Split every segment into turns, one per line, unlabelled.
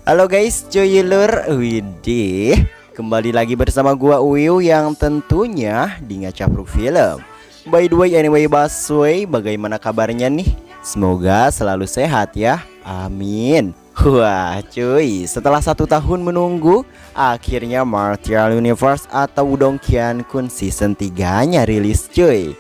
Halo guys, cuy-lur, widih, kembali lagi bersama gua Uyu yang tentunya di Ngacapruk Film. By the way, anyway Baswe, bagaimana kabarnya nih? Semoga selalu sehat ya, amin. Wah cuy, setelah 1 tahun menunggu, akhirnya Martial Universe atau Wudong Qiankun season 3-nya rilis cuy.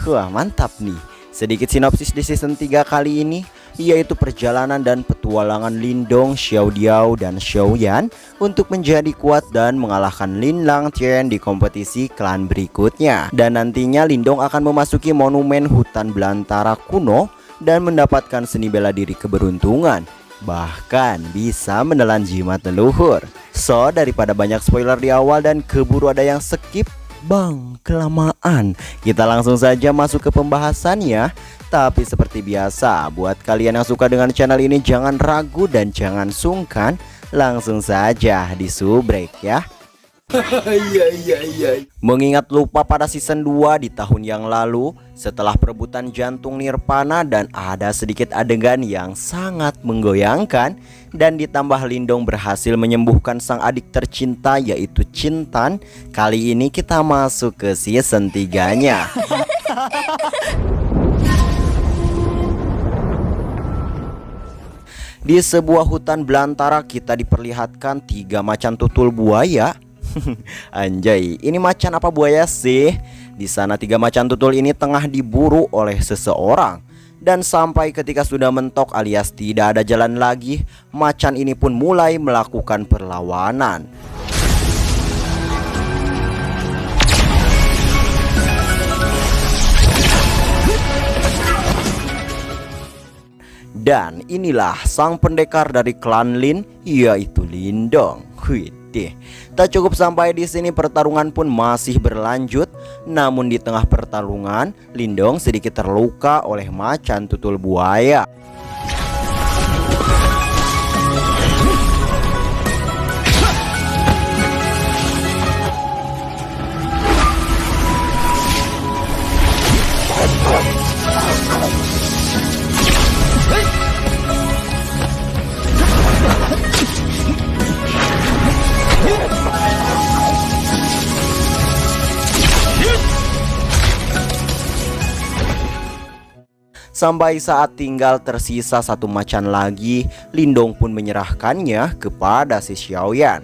Wah mantap nih. Sedikit sinopsis di season 3 kali ini, yaitu perjalanan dan petualangan Lindong, Xiaodiao, dan Xiaoyan untuk menjadi kuat dan mengalahkan Lin Langtian di kompetisi klan berikutnya. Dan nantinya Lindong akan memasuki monumen hutan belantara kuno dan mendapatkan seni bela diri keberuntungan. Bahkan bisa menelan jimat leluhur. So, daripada banyak spoiler di awal dan keburu ada yang skip, bang, kelamaan. Kita langsung saja masuk ke pembahasannya. Tapi seperti biasa, buat kalian yang suka dengan channel ini jangan ragu dan jangan sungkan, langsung saja disubrek ya. Mengingat lupa pada season 2 di tahun yang lalu, setelah perebutan jantung Nirvana dan ada sedikit adegan yang sangat menggoyangkan, dan ditambah Lindong berhasil menyembuhkan sang adik tercinta yaitu Cintan. Kali ini kita masuk ke season 3-nya. Di sebuah hutan belantara kita diperlihatkan 3 macan tutul buaya. Anjay, ini macan apa buaya sih? Di sana 3 macan tutul ini tengah diburu oleh seseorang. Dan sampai ketika sudah mentok alias tidak ada jalan lagi, macan ini pun mulai melakukan perlawanan. Dan inilah sang pendekar dari klan Lin, yaitu Lindong. Widih, tak cukup sampai di sini, pertarungan pun masih berlanjut. Namun di tengah pertarungan, Lindong sedikit terluka oleh macan tutul buaya. Sampai saat tinggal tersisa 1 macan lagi, Lindong pun menyerahkannya kepada si Xiaoyan.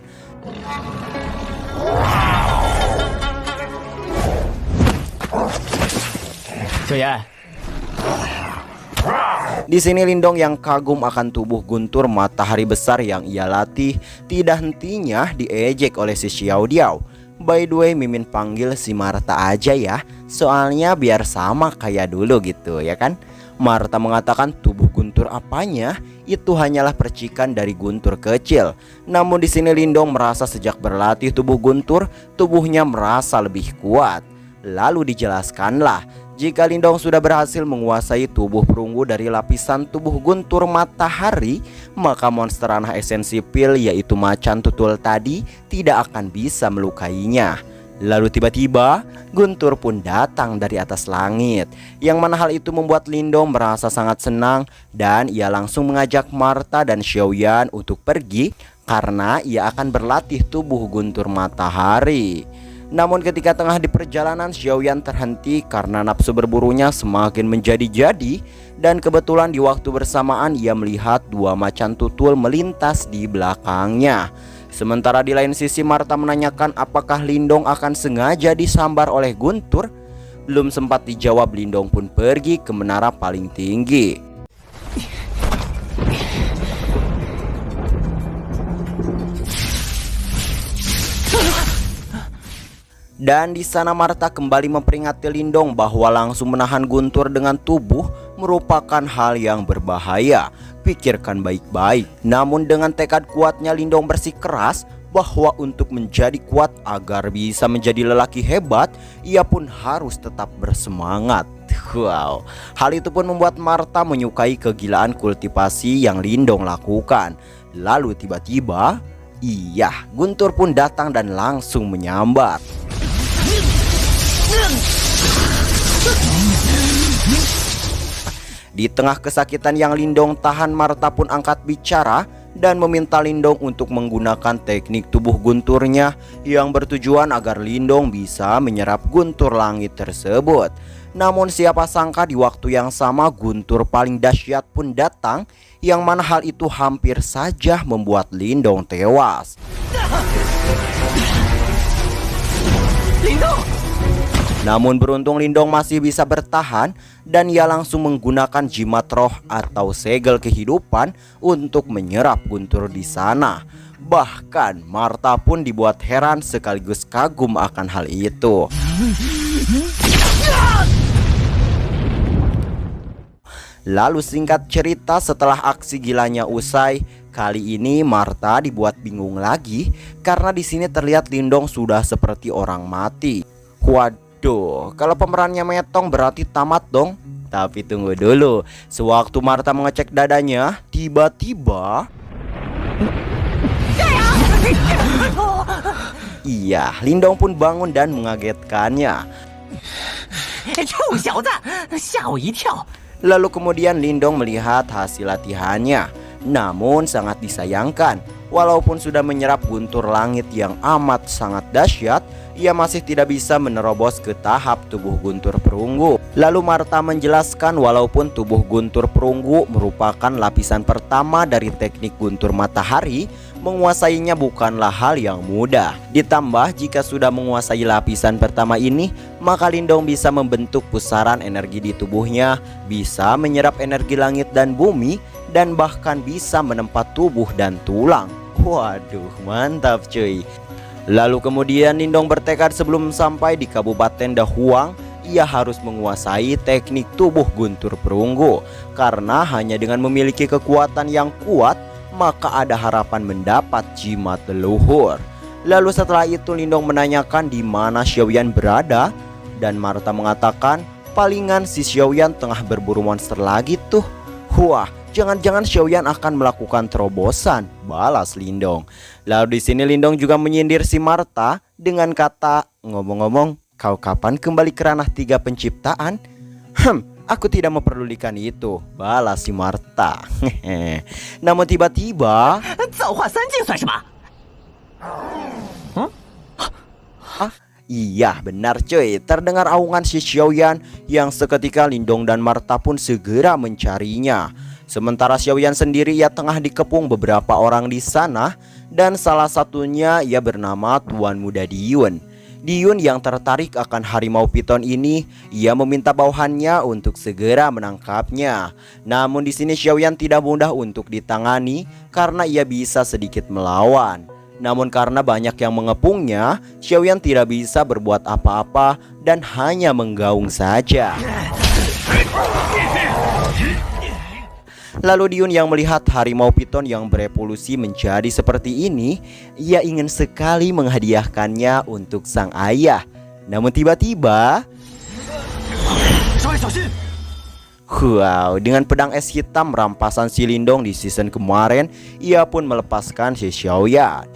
Di sini Lindong yang kagum akan tubuh guntur matahari besar yang ia latih tidak hentinya diejek oleh si Xiaodiao. By the way, Mimin panggil si Marta aja ya, soalnya biar sama kayak dulu gitu ya kan. Marta mengatakan tubuh guntur apanya, itu hanyalah percikan dari guntur kecil. Namun di sini Lindong merasa sejak berlatih tubuh guntur, tubuhnya merasa lebih kuat. Lalu dijelaskanlah, jika Lindong sudah berhasil menguasai tubuh perunggu dari lapisan tubuh guntur matahari, maka monster ranah esensi pil yaitu macan tutul tadi tidak akan bisa melukainya. Lalu tiba-tiba guntur pun datang dari atas langit, yang mana hal itu membuat Lindong merasa sangat senang. Dan ia langsung mengajak Marta dan Xiaoyan untuk pergi karena ia akan berlatih tubuh guntur matahari. Namun ketika tengah di perjalanan, Xiaoyan terhenti karena nafsu berburunya semakin menjadi-jadi. Dan kebetulan di waktu bersamaan ia melihat 2 macan tutul melintas di belakangnya. Sementara di lain sisi Marta menanyakan apakah Lindong akan sengaja disambar oleh guntur. Belum sempat dijawab, Lindong pun pergi ke menara paling tinggi. Dan di sana Marta kembali memperingatkan Lindong bahwa langsung menahan guntur dengan tubuh merupakan hal yang berbahaya. Pikirkan baik-baik. Namun dengan tekad kuatnya Lindong bersikeras bahwa untuk menjadi kuat agar bisa menjadi lelaki hebat, ia pun harus tetap bersemangat. Wow, hal itu pun membuat Marta menyukai kegilaan kultivasi yang Lindong lakukan. Lalu tiba-tiba, iya, guntur pun datang dan langsung menyambar. Di tengah kesakitan yang Lindong tahan, Marta pun angkat bicara dan meminta Lindong untuk menggunakan teknik tubuh gunturnya yang bertujuan agar Lindong bisa menyerap guntur langit tersebut. Namun siapa sangka di waktu yang sama guntur paling dahsyat pun datang, yang mana hal itu hampir saja membuat Lindong tewas. Namun beruntung Lindong masih bisa bertahan dan ia langsung menggunakan jimat roh atau segel kehidupan untuk menyerap guntur di sana. Bahkan Martha pun dibuat heran sekaligus kagum akan hal itu. Lalu singkat cerita, setelah aksi gilanya usai, kali ini Martha dibuat bingung lagi karena di sini terlihat Lindong sudah seperti orang mati. Waduh, kalau pemerannya metong berarti tamat dong. Tapi tunggu dulu, sewaktu Martha mengecek dadanya, tiba-tiba iya, Lindong pun bangun dan mengagetkannya. Lalu kemudian Lindong melihat hasil latihannya. Namun sangat disayangkan, walaupun sudah menyerap guntur langit yang amat sangat dahsyat, ia masih tidak bisa menerobos ke tahap tubuh guntur perunggu. Lalu Martha menjelaskan walaupun tubuh guntur perunggu merupakan lapisan pertama dari teknik guntur matahari, menguasainya bukanlah hal yang mudah. Ditambah jika sudah menguasai lapisan pertama ini, maka Lindong bisa membentuk pusaran energi di tubuhnya, bisa menyerap energi langit dan bumi, dan bahkan bisa menempat tubuh dan tulang. Waduh, mantap cuy. Lalu kemudian Lindong bertekad sebelum sampai di Kabupaten Dahuang, ia harus menguasai teknik tubuh guntur perunggu. Karena hanya dengan memiliki kekuatan yang kuat, maka ada harapan mendapat jimat leluhur. Lalu setelah itu Lindong menanyakan di mana Xiaoyan berada, dan Martha mengatakan palingan si Xiaoyan tengah berburu monster lagi tuh. Wah, jangan-jangan Xiaoyan akan melakukan terobosan, balas Lindong. Lalu di sini Lindong juga menyindir si Martha dengan kata, ngomong-ngomong, kau kapan kembali ke ranah 3 penciptaan? Aku tidak memperdulikan itu, balas si Martha. Namun tiba-tiba, iya benar cuy, terdengar aungan si Xiaoyan yang seketika Lindong dan Martha pun segera mencarinya. Sementara Xiaoyan sendiri ia tengah dikepung beberapa orang di sana, dan salah satunya ia bernama Tuan Muda Diyun. Diyun yang tertarik akan harimau piton ini, ia meminta bawahannya untuk segera menangkapnya. Namun di sini Xiaoyan tidak mudah untuk ditangani karena ia bisa sedikit melawan. Namun karena banyak yang mengepungnya, Xiaoyan tidak bisa berbuat apa-apa dan hanya menggaung saja. Lalu Diyun yang melihat harimau piton yang berevolusi menjadi seperti ini, ia ingin sekali menghadiahkannya untuk sang ayah. Namun tiba-tiba, wow, dengan pedang es hitam rampasan si Lindong di season kemarin, ia pun melepaskan si Xiaoyan.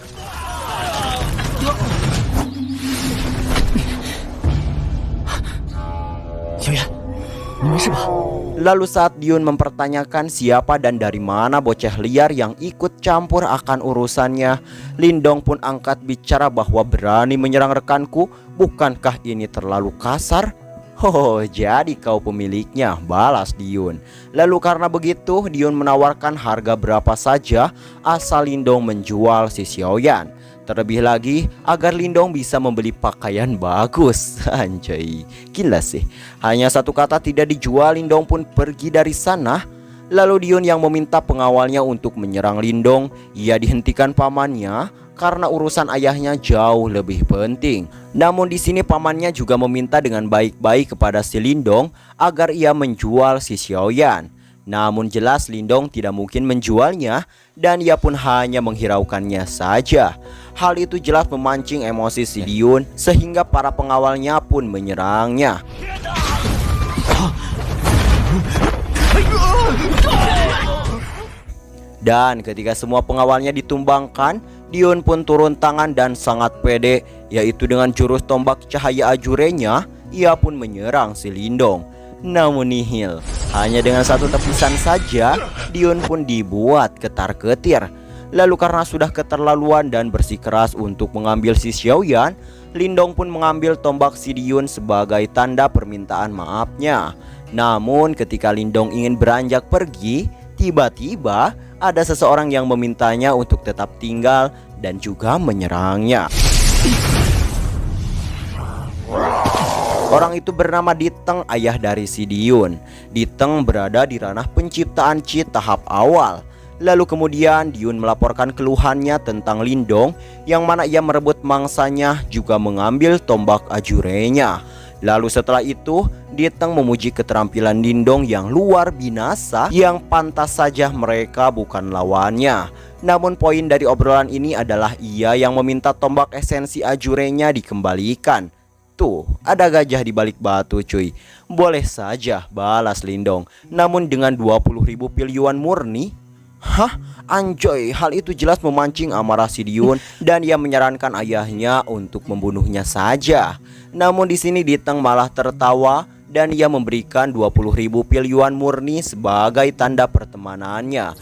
Lalu saat Diyun mempertanyakan siapa dan dari mana bocah liar yang ikut campur akan urusannya, Lindong pun angkat bicara bahwa berani menyerang rekanku, bukankah ini terlalu kasar? Oh, jadi kau pemiliknya, balas Diyun. Lalu karena begitu, Diyun menawarkan harga berapa saja asal Lindong menjual si Xiaoyan. Terlebih lagi agar Lindong bisa membeli pakaian bagus. Anjay, gila sih. Hanya satu kata tidak dijual, Lindong pun pergi dari sana. Lalu Diyun yang meminta pengawalnya untuk menyerang Lindong, ia dihentikan pamannya karena urusan ayahnya jauh lebih penting. Namun di sini pamannya juga meminta dengan baik-baik kepada si Lindong agar ia menjual si Xiaoyan. Namun jelas Lindong tidak mungkin menjualnya dan ia pun hanya menghiraukannya saja. Hal itu jelas memancing emosi si Diyun sehingga para pengawalnya pun menyerangnya. Dan ketika semua pengawalnya ditumbangkan, Diyun pun turun tangan dan sangat pede, yaitu dengan jurus tombak cahaya ajurenya, ia pun menyerang si Lindong. Namun nihil, hanya dengan satu tepisan saja Diyun pun dibuat ketar-ketir. Lalu karena sudah keterlaluan dan bersikeras untuk mengambil si Xiaoyan, Lindong pun mengambil tombak si Diyun sebagai tanda permintaan maafnya. Namun ketika Lindong ingin beranjak pergi, tiba-tiba ada seseorang yang memintanya untuk tetap tinggal dan juga menyerangnya. Orang itu bernama Diteng, ayah dari si Diyun. Diteng berada di ranah penciptaan Qi tahap awal. Lalu kemudian Diyun melaporkan keluhannya tentang Lindong, yang mana ia merebut mangsanya juga mengambil tombak ajurenya. Lalu setelah itu Diteng memuji keterampilan Lindong yang luar binasa, yang pantas saja mereka bukan lawannya. Namun poin dari obrolan ini adalah ia yang meminta tombak esensi ajurenya dikembalikan. Tuh, ada gajah di balik batu cuy. Boleh saja balas Lindong, namun dengan 20.000 pil yuan murni. Hah? Anjoy, hal itu jelas memancing amarah si Diyun dan ia menyarankan ayahnya untuk membunuhnya saja. Namun di sini Diteng malah tertawa dan ia memberikan 20.000 pil yuan murni sebagai tanda pertemanannya.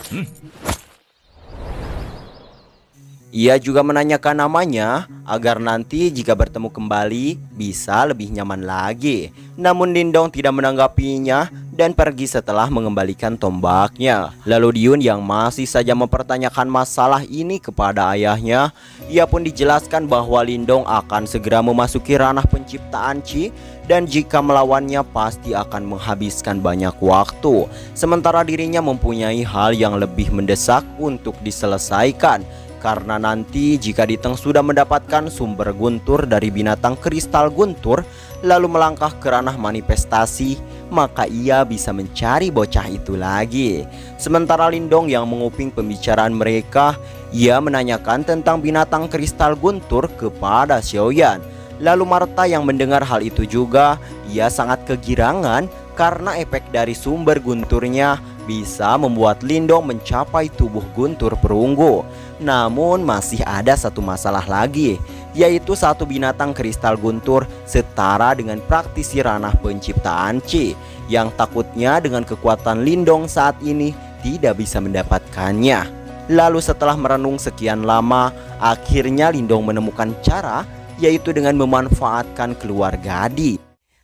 Ia juga menanyakan namanya agar nanti jika bertemu kembali bisa lebih nyaman lagi. Namun Lindong tidak menanggapinya dan pergi setelah mengembalikan tombaknya. Lalu Diyun yang masih saja mempertanyakan masalah ini kepada ayahnya, ia pun dijelaskan bahwa Lindong akan segera memasuki ranah penciptaan Qi dan jika melawannya pasti akan menghabiskan banyak waktu. Sementara dirinya mempunyai hal yang lebih mendesak untuk diselesaikan. Karena nanti jika Diteng sudah mendapatkan sumber guntur dari binatang kristal guntur, lalu melangkah ke ranah manifestasi, maka ia bisa mencari bocah itu lagi. Sementara Lindong yang menguping pembicaraan mereka, ia menanyakan tentang binatang kristal guntur kepada Xiaoyan. Lalu Marta yang mendengar hal itu juga, ia sangat kegirangan karena efek dari sumber gunturnya bisa membuat Lindong mencapai tubuh guntur perunggu. Namun masih ada satu masalah lagi, yaitu satu binatang kristal guntur setara dengan praktisi ranah penciptaan Qi, yang takutnya dengan kekuatan Lindong saat ini tidak bisa mendapatkannya. Lalu setelah merenung sekian lama, akhirnya Lindong menemukan cara, yaitu dengan memanfaatkan keluarga Di.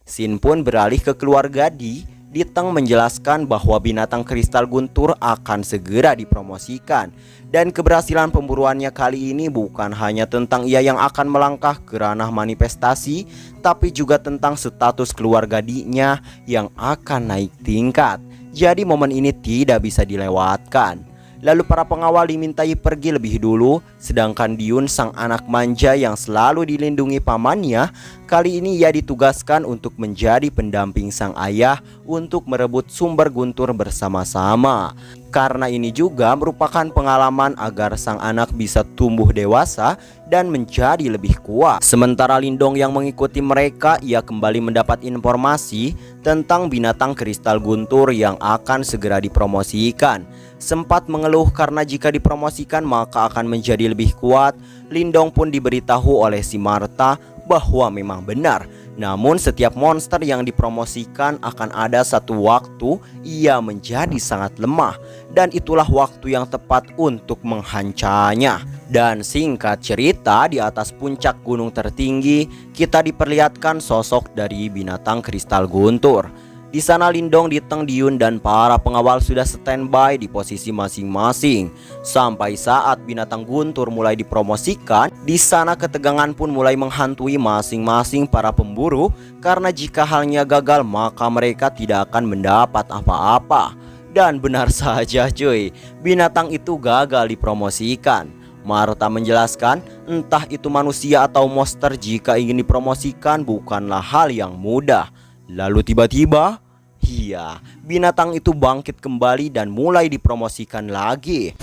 Xin pun beralih ke keluarga Di. Diteng menjelaskan bahwa binatang kristal guntur akan segera dipromosikan. Dan keberhasilan pemburuannya kali ini bukan hanya tentang ia yang akan melangkah ke ranah manifestasi, tapi juga tentang status keluarga Di-nya yang akan naik tingkat. Jadi momen ini tidak bisa dilewatkan. Lalu para pengawal dimintai pergi lebih dulu, sedangkan Diyun sang anak manja yang selalu dilindungi pamannya, kali ini ia ditugaskan untuk menjadi pendamping sang ayah untuk merebut sumber guntur bersama-sama. Karena ini juga merupakan pengalaman agar sang anak bisa tumbuh dewasa dan menjadi lebih kuat. Sementara Lindong yang mengikuti mereka, ia kembali mendapat informasi tentang binatang kristal guntur yang akan segera dipromosikan. Sempat mengeluh karena jika dipromosikan maka akan menjadi lebih kuat. Lindong pun diberitahu oleh si Marta bahwa memang benar. Namun setiap monster yang dipromosikan akan ada satu waktu ia menjadi sangat lemah, dan itulah waktu yang tepat untuk menghancanya. Dan singkat cerita, di atas puncak gunung tertinggi kita diperlihatkan sosok dari binatang kristal guntur. Di sana Lindong, Diteng, Diyun dan para pengawal sudah standby di posisi masing-masing. Sampai saat binatang guntur mulai dipromosikan, di sana ketegangan pun mulai menghantui masing-masing para pemburu, karena jika halnya gagal maka mereka tidak akan mendapat apa-apa. Dan benar saja cuy, binatang itu gagal dipromosikan. Marta menjelaskan, entah itu manusia atau monster, jika ingin dipromosikan bukanlah hal yang mudah. Lalu tiba-tiba, iya, binatang itu bangkit kembali dan mulai dipromosikan lagi.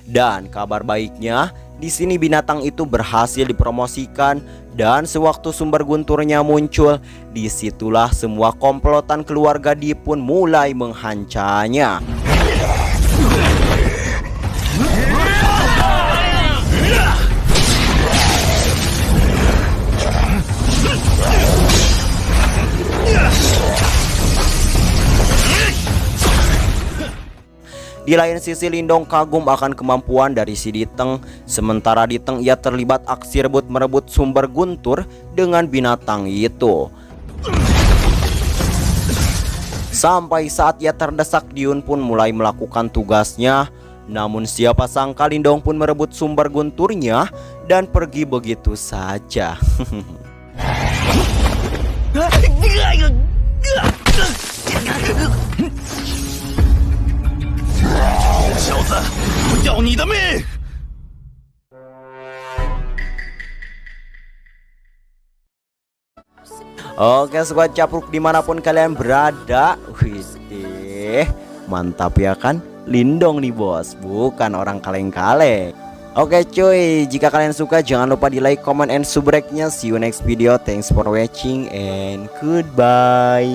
Dan kabar baiknya, di sini binatang itu berhasil dipromosikan dan sewaktu sumber gunturnya muncul, disitulah semua komplotan keluarga Di pun mulai menghancanya. Di lain sisi Lindong kagum akan kemampuan dari si Diteng. Sementara Diteng ia terlibat aksi rebut merebut sumber guntur dengan binatang itu. Sampai saat ia terdesak, Dyun pun mulai melakukan tugasnya. Namun siapa sangka Lindong pun merebut sumber gunturnya dan pergi begitu saja.
小子，我要你的命！
Oke sobat capruk dimanapun kalian berada, wih, mantap ya kan? Lindong nih bos, bukan orang kaleng-kaleng. Oke cuy, jika kalian suka jangan lupa di like, comment, and subscribe-nya. See you next video. Thanks for watching and goodbye.